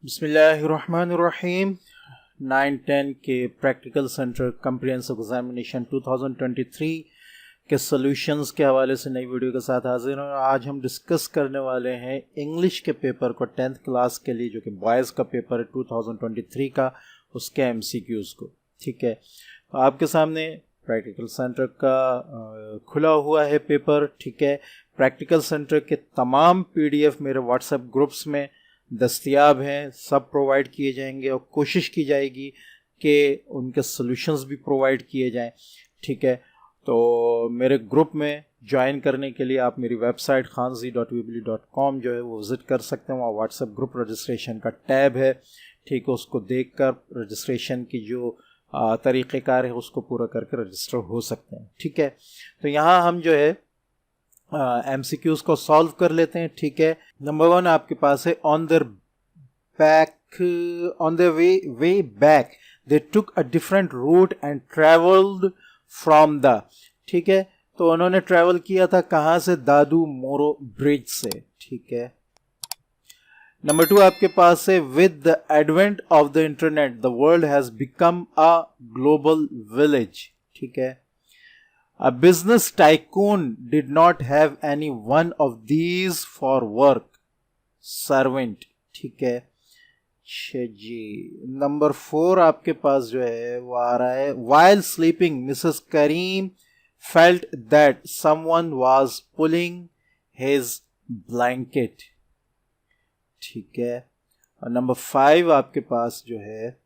बिस्मिल्लाहिर्रहमानिर्रहीम। 9-10 के practical centre comprehensive examination 2023 के सॉल्यूशंस के हवाले से नई वीडियो के साथ हाजिर हूँ। आज हम डिस्कस करने वाले हैं इंग्लिश के पेपर को 10th क्लास के लिए, जो कि बॉयज़ का पेपर है 2023 का, उसके MCQs को। ठीक है, तो आपके सामने प्रैक्टिकल सेंटर का खुला हुआ है पेपर। ठीक है, प्रैक्टिकल सेंटर के तमाम PDF मेरे व्हाट्सएप ग्रुप्स में दस्तयाब हैं, सब प्रोवाइड किए जाएंगे और कोशिश की जाएगी कि उनके सॉल्यूशंस भी प्रोवाइड किए जाएं। ठीक है, तो मेरे ग्रुप में ज्वाइन करने के लिए आप मेरी वेबसाइट khanzi.weebly.com जो है वो विज़िट कर सकते हैं। वहाँ व्हाट्सएप ग्रुप रजिस्ट्रेशन का टैब है। ठीक है, उसको देखकर रजिस्ट्रेशन की जो तरीक़ेकार है उसको पूरा करके रजिस्टर हो सकते हैं। ठीक है, तो यहाँ हम जो है MCQs को सॉल्व कर लेते हैं। ठीक है, नंबर 1 आपके पास है on the way back they took a different route and travelled from the. ठीक है, तो उन्होंने ट्रेवल किया था कहाँ से? दादू मोरो ब्रिज से। ठीक है, नंबर 2 आपके पास है with the advent of the internet the world has become a global village. ठीक है, A business tycoon did not have any one of these for work. Servant. ठीक है, जी। नंबर 4 आपके पास जो है वो आ रहा है While sleeping, Mrs. Kareem felt that someone was pulling his blanket. ठीक है, और नंबर 5 आपके पास जो है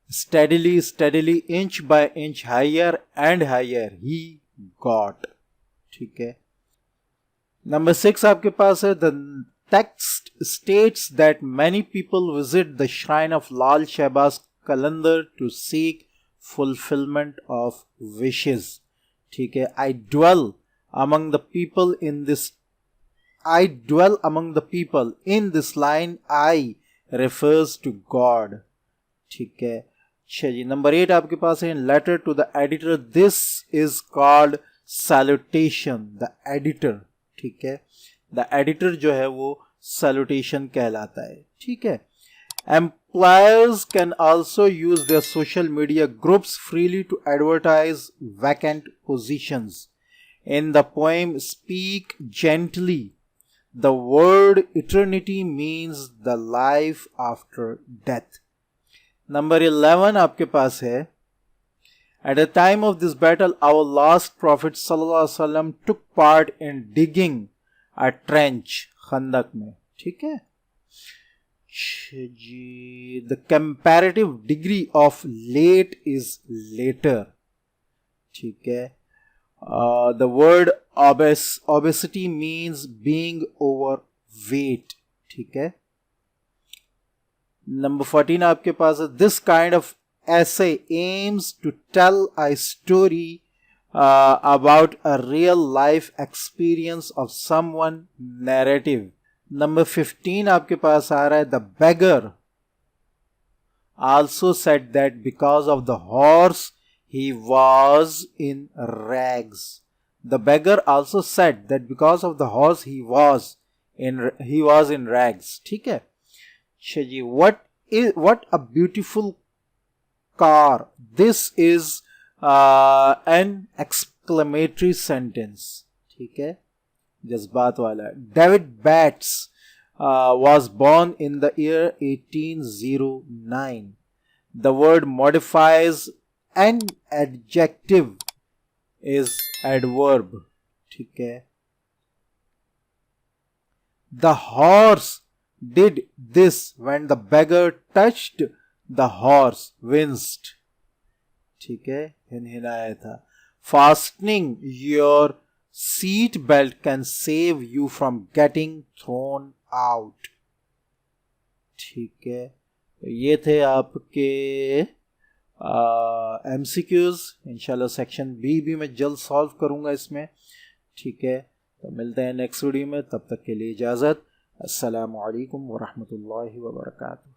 steadily inch by inch higher and higher he got। ठीक है, नंबर 6 आपके पास है the text states that many people visit the shrine of Lal Shehbaz Qalandar to seek fulfillment of wishes। ठीक है, I dwell among the people in this line I refers to God। ठीक है, अच्छा जी। Number 8 आपके पास है letter to the editor this is called salutation. The editor, ठीक है, द एडिटर जो है वो सैल्यूटेशन कहलाता है। ठीक है, employers can also use their social media groups freely to advertise vacant positions. In the poem speak gently the word eternity means the life after death. Number 11 आपके पास है at the time of this battle our last prophet सल्लल्लाहु अलैहि वसल्लम took part in digging a trench, खंदक में। ठीक है जी। The comparative degree of late is later. ठीक है, the word obesity means being over weight. ठीक है, नंबर 14 आपके पास है this kind of essay aims to tell a story about a real life experience of someone narrative। Number 15 आपके पास आ रहा है the beggar also said that because of the horse he was in rags। The beggar also said that because of the horse he was in rags। ठीक है, जी। What a beautiful car, this is an exclamatory sentence। ठीक है, जज्बात वाला। David Bates was born in the year 1809। The word modifies an adjective is adverb। ठीक है, the horse did this when the beggar touched the horse winced। ठीक है, हिनहिनाया था। Fastening your seat belt can save you from getting thrown out। ठीक है, तो ये थे आपके MCQs। इंशाल्लाह सेक्शन B भी मैं जल्द सॉल्व करूंगा इसमें। ठीक है, तो मिलते हैं नेक्स्ट वीडियो में, तब तक के लिए इजाज़त। अस्सलामु अलैकुम वरहमतुल्लाहि वबरकातुहू।